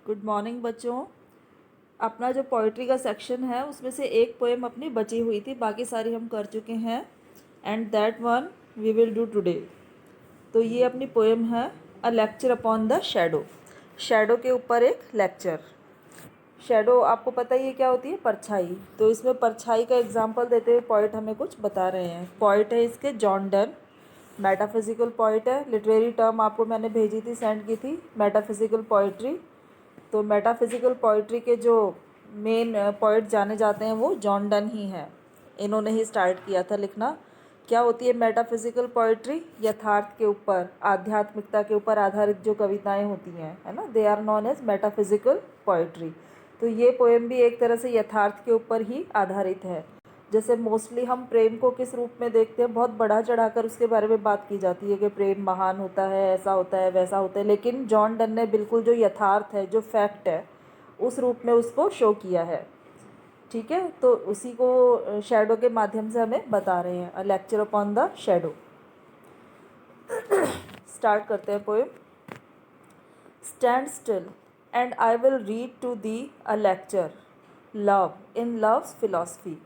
Good morning बच्चों। अपना जो पोइट्री का सेक्शन है उसमें से एक पोएम अपनी बची हुई थी, बाकी सारी हम कर चुके हैं। And that one we will do today. तो ये अपनी पोएम है a lecture upon the shadow. Shadow के ऊपर एक लेक्चर। शैडो आपको पता ही है क्या होती है? परछाई। तो इसमें परछाई का एग्जाम्पल देते हुए पॉइट हमें कुछ बता रहे हैं। पॉइट है इसके जॉन डन, मेटाफिजिकल पॉइट है। लिटरेरी टर्म आपको मैंने भेजी थी, सेंड की थी, मेटाफिजिकल पोइट्री। तो मेटाफिजिकल पोइट्री के जो मेन पोइट जाने जाते हैं वो जॉन डन ही हैं। इन्होंने ही स्टार्ट किया था लिखना। क्या होती है मेटाफिजिकल पोइट्री? यथार्थ के ऊपर, आध्यात्मिकता के ऊपर आधारित जो कविताएं होती हैं, है ना, they are known as metaphysical poetry. तो ये पोएम भी एक तरह से यथार्थ के ऊपर ही आधारित है। जैसे मोस्टली हम प्रेम को किस रूप में देखते हैं, बहुत बढ़ा चढ़ाकर उसके बारे में बात की जाती है कि प्रेम महान होता है, ऐसा होता है, वैसा होता है। लेकिन जॉन डन ने बिल्कुल जो यथार्थ है, जो फैक्ट है, उस रूप में उसको शो किया है। ठीक है, तो उसी को शैडो के माध्यम से हमें बता रहे हैं। A lecture upon the shadow. Start करते हैं poem. Stand still and I will read to thee a lecture, love in love's philosophy.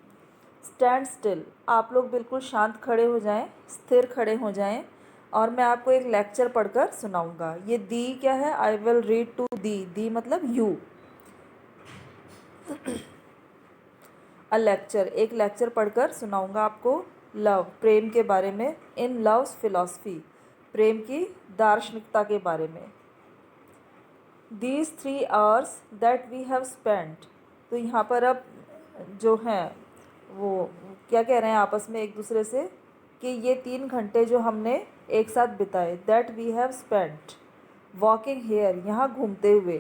Stand still, आप लोग बिल्कुल शांत खड़े हो जाएं, स्थिर खड़े हो जाएं, और मैं आपको एक लेक्चर पढ़कर सुनाऊंगा। ये दी क्या है? I will read to thee. Thee मतलब यू। अ लेक्चर, एक लेक्चर पढ़कर सुनाऊंगा आपको। लव, प्रेम के बारे में। इन लव्स फिलॉसफी, प्रेम की दार्शनिकता के बारे में। These 3 hours that we have spent. तो यहाँ पर अब जो हैं वो क्या कह रहे हैं आपस में एक दूसरे से, कि ये 3 घंटे जो हमने एक साथ बिताए, that we have spent walking here, यहाँ घूमते हुए।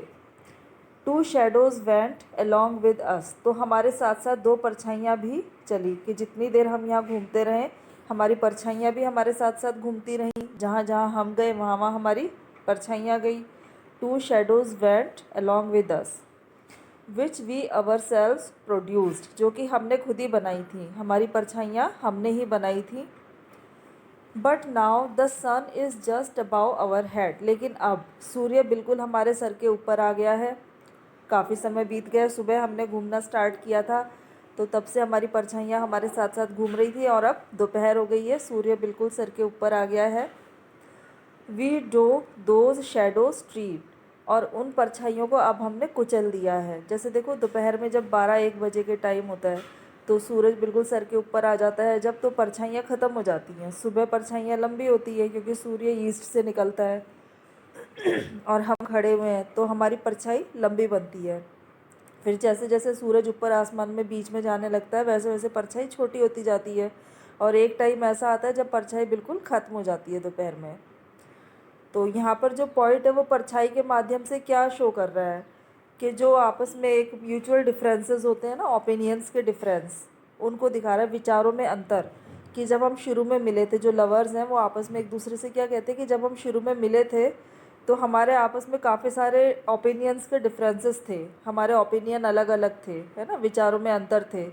Two shadows went along with us, तो हमारे साथ साथ 2 परछाइयाँ भी चली, कि जितनी देर हम यहाँ घूमते रहें हमारी परछाइयाँ भी हमारे साथ साथ घूमती रहीं। जहाँ जहाँ हम गए वहाँ वहाँ हमारी परछाइयाँ गई। Two shadows went along with us which we ourselves produced, जो कि हमने खुद ही बनाई थी, हमारी परछाइयाँ हमने ही बनाई थी। But now the sun is just above our head, लेकिन अब सूर्य बिल्कुल हमारे सर के ऊपर आ गया है। काफ़ी समय बीत गया, सुबह हमने घूमना स्टार्ट किया था, तो तब से हमारी परछाइयाँ हमारे साथ साथ घूम रही थी, और अब दोपहर हो गई है, सूर्य बिल्कुल सर के ऊपर आ गया है। We do those shadows tread, और उन परछाइयों को अब हमने कुचल दिया है। जैसे देखो, दोपहर में जब 12-1 बजे के टाइम होता है तो सूरज बिल्कुल सर के ऊपर आ जाता है, जब तो परछाइयाँ ख़त्म हो जाती हैं। सुबह परछाइयाँ लंबी होती है क्योंकि सूर्य ईस्ट से निकलता है और हम खड़े हुए हैं तो हमारी परछाई लंबी बनती है। फिर जैसे जैसे सूरज ऊपर आसमान में बीच में जाने लगता है, वैसे वैसे परछाई छोटी होती जाती है, और एक टाइम ऐसा आता है जब परछाई बिल्कुल ख़त्म हो जाती है दोपहर में। तो यहाँ पर जो पॉइंट है वो परछाई के माध्यम से क्या शो कर रहा है, कि जो आपस में एक म्यूचुअल डिफरेंसेस होते हैं ना, ओपिनियंस के डिफरेंस, उनको दिखा रहा है, विचारों में अंतर। कि जब हम शुरू में मिले थे, जो लवर्स हैं वो आपस में एक दूसरे से क्या कहते हैं कि जब हम शुरू में मिले थे तो हमारे आपस में काफ़ी सारे ओपिनियंस के डिफरेंसेस थे, हमारे ओपिनियन अलग अलग थे, है ना, विचारों में अंतर थे।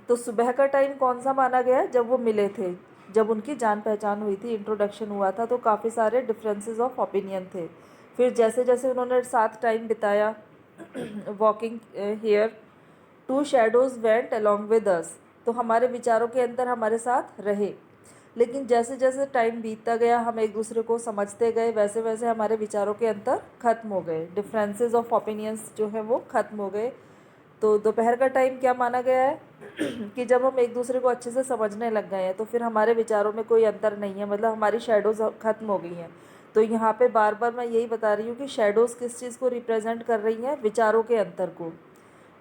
तो सुबह का टाइम कौन सा माना गया? जब वो मिले थे, जब उनकी जान पहचान हुई थी, इंट्रोडक्शन हुआ था, तो काफ़ी सारे डिफरेंसेस ऑफ ओपिनियन थे। फिर जैसे जैसे उन्होंने साथ टाइम बिताया walking here, two shadows went along with us, तो हमारे विचारों के अंदर हमारे साथ रहे। लेकिन जैसे जैसे टाइम बीतता गया, हम एक दूसरे को समझते गए, वैसे वैसे हमारे विचारों के अंतर ख़त्म हो गए, डिफरेंसेस ऑफ ओपिनियंस जो है वो ख़त्म हो गए। तो दोपहर का टाइम क्या माना गया है कि जब हम एक दूसरे को अच्छे से समझने लग गए हैं तो फिर हमारे विचारों में कोई अंतर नहीं है, मतलब हमारी शेडोज़ ख़त्म हो गई हैं। तो यहाँ पे बार बार मैं यही बता रही हूँ कि शेडोज़ किस चीज़ को रिप्रेजेंट कर रही हैं? विचारों के अंतर को।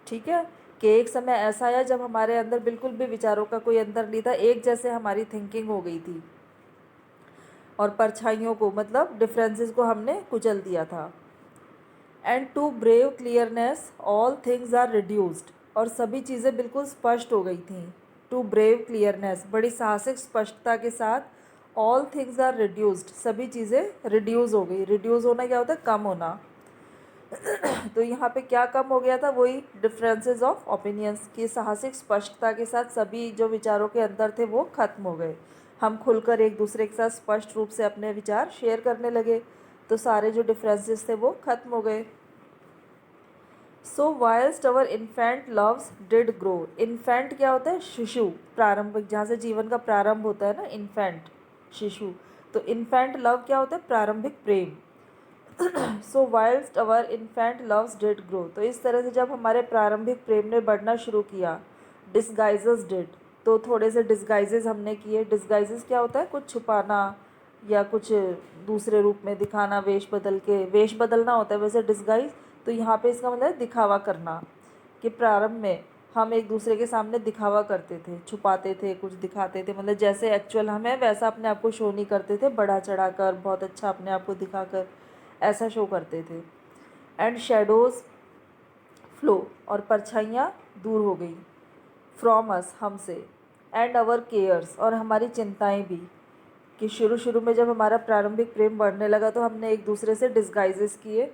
ठीक है, कि एक समय ऐसा आया जब हमारे अंदर बिल्कुल भी विचारों का कोई अंतर नहीं था, एक जैसे हमारी थिंकिंग हो गई थी, और परछाइयों को, मतलब डिफरेंसेस को हमने कुचल दिया था। And to brave clearness all things are reduced, और सभी चीज़ें बिल्कुल स्पष्ट हो गई थी। टू ब्रेव क्लियरनेस, बड़ी साहसिक स्पष्टता के साथ। ऑल थिंग्स आर रिड्यूस्ड, सभी चीज़ें रिड्यूस हो गई। रिड्यूस होना क्या होता है? कम होना। तो यहाँ पे क्या कम हो गया था? वही डिफरेंसेस ऑफ ओपिनियंस की साहसिक स्पष्टता के साथ सभी जो विचारों के अंतर थे वो खत्म हो गए। हम खुलकर एक दूसरे के साथ स्पष्ट रूप से अपने विचार शेयर करने लगे। तो सारे जो डिफरेंसेस थे वो ख़त्म हो गए। So whilst our infant loves did grow. Infant क्या होता है? शिशु, प्रारंभिक, जहाँ से जीवन का प्रारंभ होता है ना, इन्फेंट, शिशु। तो इन्फेंट लव क्या होता है? प्रारंभिक प्रेम। So whilst our infant loves did grow, तो इस तरह से जब हमारे प्रारंभिक प्रेम ने बढ़ना शुरू किया, डिस्गाइजेस डिड, तो थोड़े से डिस्गाइजेस हमने किए। डिस्गाइजेस क्या होता है? कुछ छुपाना या कुछ दूसरे रूप में दिखाना, वेश बदल के, वेश बदलना होता है वैसे डिस्गाइज। तो यहाँ पे इसका मतलब है दिखावा करना, कि प्रारंभ में हम एक दूसरे के सामने दिखावा करते थे, छुपाते थे, कुछ दिखाते थे, मतलब जैसे एक्चुअल हम हैं वैसा अपने आप को शो नहीं करते थे, बढ़ा चढ़ा कर, बहुत अच्छा अपने आप को दिखाकर ऐसा शो करते थे। एंड शेडोज़ फ्लो, और परछाइयाँ दूर हो गई, फ्रॉम अस, हमसे, एंड अवर केयर्स, और हमारी चिंताएं भी, कि शुरू शुरू में जब हमारा प्रारंभिक प्रेम बढ़ने लगा तो हमने एक दूसरे से डिस्गाइजेस किए,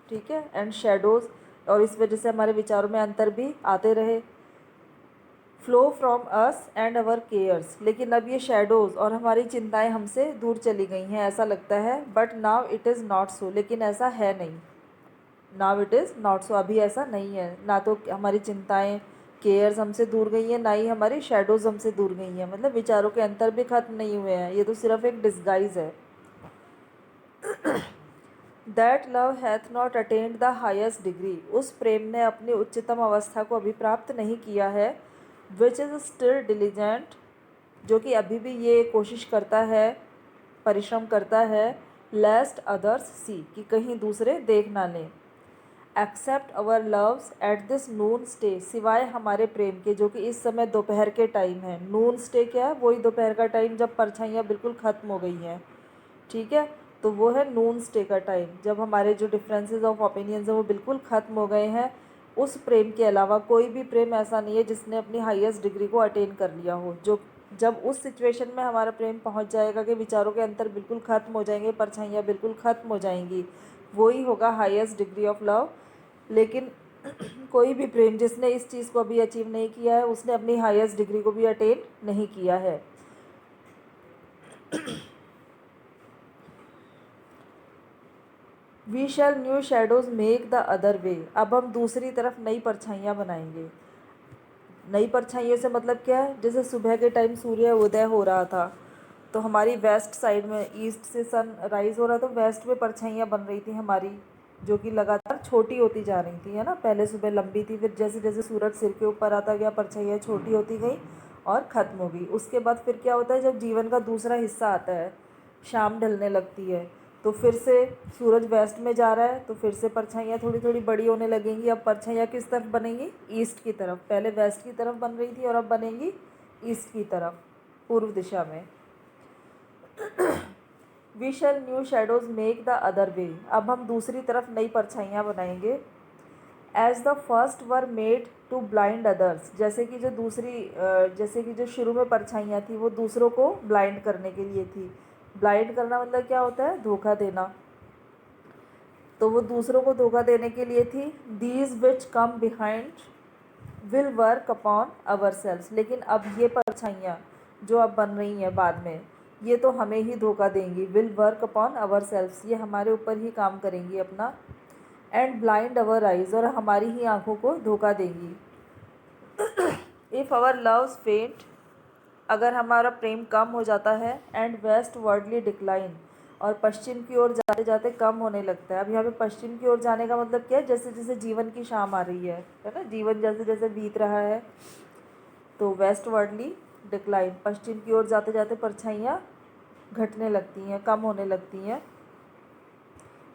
ठीक है, एंड शेडोज़, और इस वजह से हमारे विचारों में अंतर भी आते रहे। Flow from us and our cares, लेकिन अब ये शेडोज़ और हमारी चिंताएं हमसे दूर चली गई हैं ऐसा लगता है। But now it is not so, लेकिन ऐसा है नहीं। Now it is not so, अभी ऐसा नहीं है। ना तो हमारी चिंताएं, केयर्स हमसे दूर गई हैं, ना ही हमारी शेडोज़ हमसे दूर गई हैं, मतलब विचारों के अंतर भी खत्म नहीं हुए हैं, ये तो सिर्फ एक डिस्गाइज है। That love hath not attend the highest degree, उस प्रेम ने अपनी उच्चतम अवस्था को अभी प्राप्त नहीं किया है। विच इज़ स्टिल डिलीजेंट, जो कि अभी भी ये कोशिश करता है, परिश्रम करता है, लेस्ट अदर्स सी, कि कहीं दूसरे देख ना लें। Except our loves at this noon stay, सिवाय हमारे प्रेम के, जो कि इस समय दोपहर के टाइम है। नून स्टे क्या है? वही दोपहर का टाइम जब परछाइयाँ बिल्कुल ख़त्म हो गई हैं, ठीक है, तो वो है नून स्टे का टाइम, जब हमारे जो डिफरेंसेस ऑफ ओपिनियंस हैं वो बिल्कुल ख़त्म हो गए हैं। उस प्रेम के अलावा कोई भी प्रेम ऐसा नहीं है जिसने अपनी हाईएस्ट डिग्री को अटेन कर लिया हो। जो जब उस सिचुएशन में हमारा प्रेम पहुंच जाएगा कि विचारों के अंतर बिल्कुल ख़त्म हो जाएंगे, परछाइयाँ बिल्कुल ख़त्म हो जाएंगी, वही होगा हाईएस्ट डिग्री ऑफ लव। लेकिन कोई भी प्रेम जिसने इस चीज़ को अभी अचीव नहीं किया है, उसने अपनी हाईएस्ट डिग्री को भी अटेन नहीं किया है। We shall new shadows make the other way, अब हम दूसरी तरफ नई परछाइयाँ बनाएंगे। नई परछाइयों से मतलब क्या है? जैसे सुबह के टाइम सूर्य उदय हो रहा था, तो हमारी वेस्ट साइड में, ईस्ट से सन राइज हो रहा, तो वेस्ट में परछाइयाँ बन रही थी हमारी, जो कि लगातार छोटी होती जा रही थी, है ना। पहले सुबह लंबी थी, फिर जैसे जैसे सूरज सिर के ऊपर आता गया परछाइयाँ छोटी होती गई और ख़त्म हो गई। उसके बाद फिर क्या होता है? जब जीवन का दूसरा हिस्सा आता है, शाम ढलने लगती है, तो फिर से सूरज वेस्ट में जा रहा है, तो फिर से परछाइयाँ थोड़ी थोड़ी बड़ी होने लगेंगी। अब परछाइयाँ किस तरफ बनेंगी? ईस्ट की तरफ। पहले वेस्ट की तरफ बन रही थी और अब बनेंगी ईस्ट की तरफ, पूर्व दिशा में। We shall new shadows make the other way, अब हम दूसरी तरफ नई परछाइयाँ बनाएंगे। As the first were made to blind others, जैसे कि जो दूसरी जैसे कि जो शुरू में परछाइयाँ थी वो दूसरों को ब्लाइंड करने के लिए थी। ब्लाइंड करना मतलब क्या होता है? धोखा देना। तो वो दूसरों को धोखा देने के लिए थी। These which come behind will work upon ourselves, लेकिन अब ये परछाइयाँ जो अब बन रही हैं बाद में, ये तो हमें ही धोखा देंगी। Will work upon ourselves, ये हमारे ऊपर ही काम करेंगी अपना। एंड ब्लाइंड अवर आइज़, और हमारी ही आँखों को धोखा देंगी। इफ़ आवर लव्स फेंट, अगर हमारा प्रेम कम हो जाता है। एंड वेस्ट वर्डली डिक्लाइन, और पश्चिम की ओर जाते जाते कम होने लगता है। अब यहाँ पे पश्चिम की ओर जाने का मतलब क्या है? जैसे जैसे जीवन की शाम आ रही है ना, जीवन जैसे जैसे बीत रहा है, तो वेस्ट वर्डली डिक्लाइन, पश्चिम की ओर जाते जाते परछाइयाँ घटने लगती हैं, कम होने लगती हैं,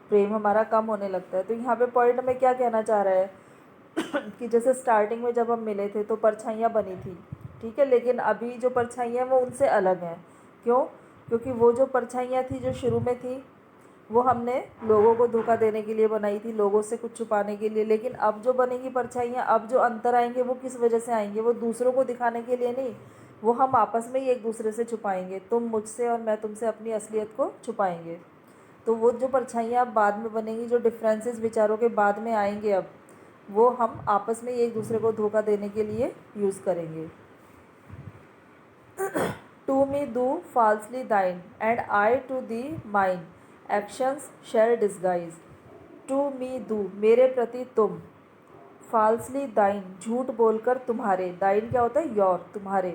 प्रेम हमारा कम होने लगता है। तो यहाँ पे पॉइंट में क्या कहना चाह रहा है? कि जैसे स्टार्टिंग में जब हम मिले थे तो परछाइयाँ बनी थी, ठीक है, लेकिन अभी जो परछाइयाँ वो उनसे अलग हैं। क्यों? क्योंकि वो जो परछाइयाँ थी जो शुरू में थी, वो हमने लोगों को धोखा देने के लिए बनाई थी, लोगों से कुछ छुपाने के लिए। लेकिन अब जो बनेगी परछाइयाँ, अब जो अंतर आएंगे वो किस वजह से आएंगे? वो दूसरों को दिखाने के लिए नहीं, वो हम आपस में ही एक दूसरे से छुपाएंगे। तुम मुझसे और मैं तुमसे अपनी असलियत को छुपाएंगे। तो वो जो परछाइयाँ अब बाद में बनेंगी, जो डिफरेंसेस विचारों के बाद में आएंगे, अब वो हम आपस में एक दूसरे को धोखा देने के लिए यूज़ करेंगे। To me thou falsely thine and I to thee mine, actions shall disguise, to me thou मेरे प्रति तुम, फाल्सली दाइन झूठ बोलकर तुम्हारे, दाइन क्या होता है योर तुम्हारे,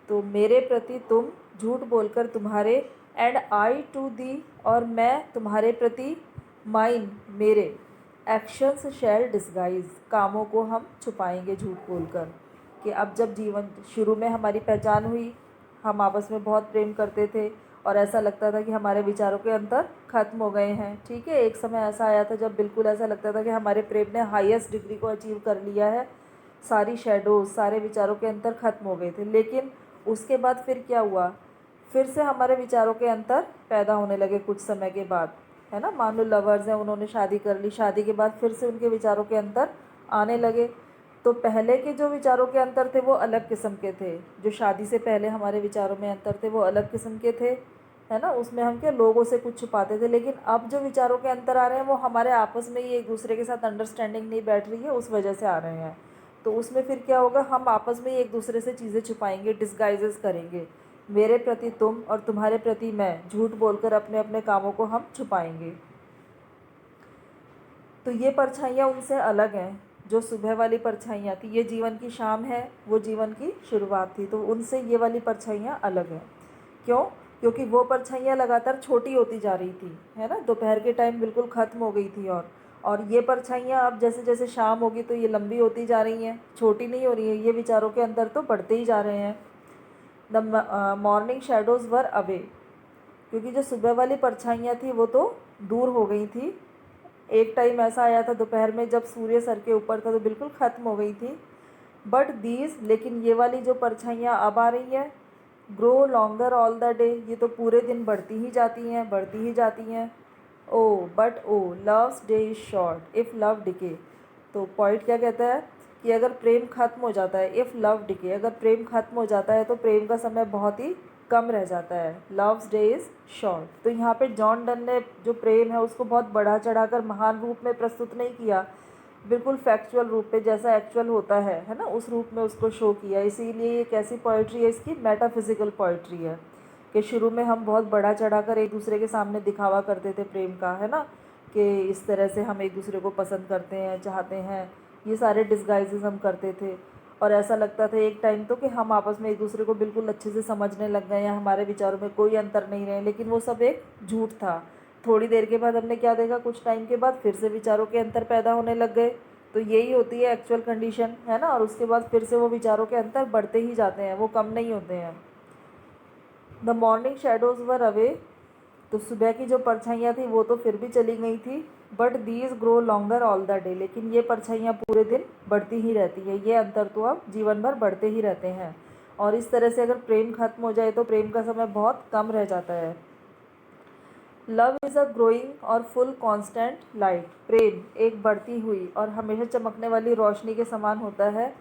तो मेरे प्रति तुम झूठ बोलकर तुम्हारे, एंड आई टू दी और मैं तुम्हारे प्रति, माइन मेरे, एक्शंस शेल डिस्गाइज कामों को हम छुपाएंगे झूठ बोलकर। कि अब जब जीवन शुरू में हमारी पहचान हुई, हम आपस में बहुत प्रेम करते थे और ऐसा लगता था कि हमारे विचारों के अंतर खत्म हो गए हैं, ठीक है। एक समय ऐसा आया था जब बिल्कुल ऐसा लगता था कि हमारे प्रेम ने हाईएस्ट डिग्री को अचीव कर लिया है, सारी शेडोज़ सारे विचारों के अंतर खत्म हो गए थे। लेकिन उसके बाद फिर क्या हुआ, फिर से हमारे विचारों के अंतर पैदा होने लगे कुछ समय के बाद, है ना। मान लो लवर्स हैं, उन्होंने शादी कर ली, शादी के बाद फिर से उनके विचारों के अंतर आने लगे। तो पहले के जो विचारों के अंतर थे वो अलग किस्म के थे, जो शादी से पहले हमारे विचारों में अंतर थे वो अलग किस्म के थे, है ना। उसमें हम क्या लोगों से कुछ छुपाते थे। लेकिन अब जो विचारों के अंतर आ रहे हैं वो हमारे आपस में ही एक दूसरे के साथ अंडरस्टैंडिंग नहीं बैठ रही है, उस वजह से आ रहे हैं। तो उसमें फिर क्या होगा, हम आपस में ही एक दूसरे से चीज़ें छुपाएंगे, डिस्गाइजेस करेंगे। मेरे प्रति तुम और तुम्हारे प्रति मैं झूठ बोलकर अपने अपने कामों को हम छुपाएंगे। तो ये परछाइयाँ उनसे अलग हैं। जो सुबह वाली परछाइयाँ थी, ये जीवन की शाम है, वो जीवन की शुरुआत थी, तो उनसे ये वाली परछाइयाँ अलग हैं। क्यों? क्योंकि वो परछाइयाँ लगातार छोटी होती जा रही थी, है ना। दोपहर के टाइम बिल्कुल ख़त्म हो गई थी, और ये परछाइयाँ अब जैसे जैसे शाम होगी तो ये लंबी होती जा रही हैं, छोटी नहीं हो रही है। ये विचारों के अंदर तो बढ़ते ही जा रहे हैं। The morning shadows were away, क्योंकि जो सुबह वाली परछाइयाँ थी वो तो दूर हो गई थी। एक टाइम ऐसा आया था दोपहर में जब सूर्य सर के ऊपर था तो बिल्कुल ख़त्म हो गई थी। बट दीज, लेकिन ये वाली जो परछाइयाँ अब आ रही हैं, grow longer all the day, ये तो पूरे दिन बढ़ती ही जाती हैं, बढ़ती ही जाती हैं। O but O love's day is short if love decay, तो पॉइंट क्या कहता है कि अगर प्रेम खत्म हो जाता है, इफ़ लव डिके, अगर प्रेम खत्म हो जाता है तो प्रेम का समय बहुत ही कम रह जाता है। Loves day is short. तो यहाँ पे जॉन डन ने जो प्रेम है उसको बहुत बढ़ा चढ़ाकर महान रूप में प्रस्तुत नहीं किया, बिल्कुल फैक्चुअल रूप पे जैसा एक्चुअल होता है ना, उस रूप में उसको शो किया। इसीलिए ये कैसी पोइट्री है, इसकी मेटाफिजिकल पोइट्री है। कि शुरू में हम बहुत बढ़ा चढ़ाकर एक दूसरे के सामने दिखावा करते थे प्रेम का, है ना, कि इस तरह से हम एक दूसरे को पसंद करते हैं, चाहते हैं, ये सारे डिस्गाइजेस हम करते थे। और ऐसा लगता था एक टाइम तो कि हम आपस में एक दूसरे को बिल्कुल अच्छे से समझने लग गए हैं, हमारे विचारों में कोई अंतर नहीं रहे। लेकिन वो सब एक झूठ था। थोड़ी देर के बाद हमने क्या देखा, कुछ टाइम के बाद फिर से विचारों के अंतर पैदा होने लग गए। तो यही होती है एक्चुअल कंडीशन, है ना। और उसके बाद फिर से वो विचारों के अंतर बढ़ते ही जाते हैं, वो कम नहीं होते हैं। The morning shadows were away, तो सुबह की जो परछाइयाँ थी वो तो फिर भी चली गई थी। But these grow longer all the day, लेकिन ये परछाइयाँ पूरे दिन बढ़ती ही रहती है। ये अंतर तो अब जीवन भर बढ़ते ही रहते हैं। और इस तरह से अगर प्रेम खत्म हो जाए तो प्रेम का समय बहुत कम रह जाता है। लव इज़ अ ग्रोइंग और फुल कॉन्स्टेंट लाइट, प्रेम एक बढ़ती हुई और हमेशा चमकने वाली रोशनी के समान होता है।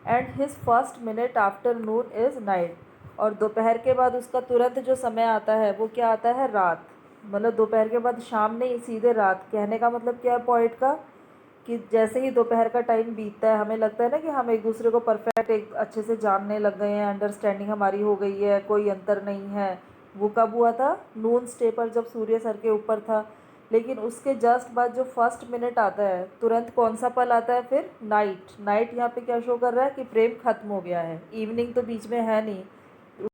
And his first minute afternoon is night, और दोपहर के बाद उसका तुरंत जो समय आता है वो क्या आता है, रात। मतलब दोपहर के बाद शाम नहीं, सीधे रात। कहने का मतलब क्या है पोइट का, कि जैसे ही दोपहर का टाइम बीतता है हमें लगता है ना कि हम एक दूसरे को परफेक्ट एक अच्छे से जानने लग गए हैं, अंडरस्टैंडिंग हमारी हो गई है, कोई अंतर नहीं है। वो कब हुआ था, नून स्टे पर, जब सूर्य सर के ऊपर था। लेकिन उसके जस्ट बाद जो फर्स्ट मिनट आता है, तुरंत कौन सा पल आता है फिर, नाइट। नाइट यहाँ पे क्या शो कर रहा है कि प्रेम खत्म हो गया है। इवनिंग तो बीच में है नहीं,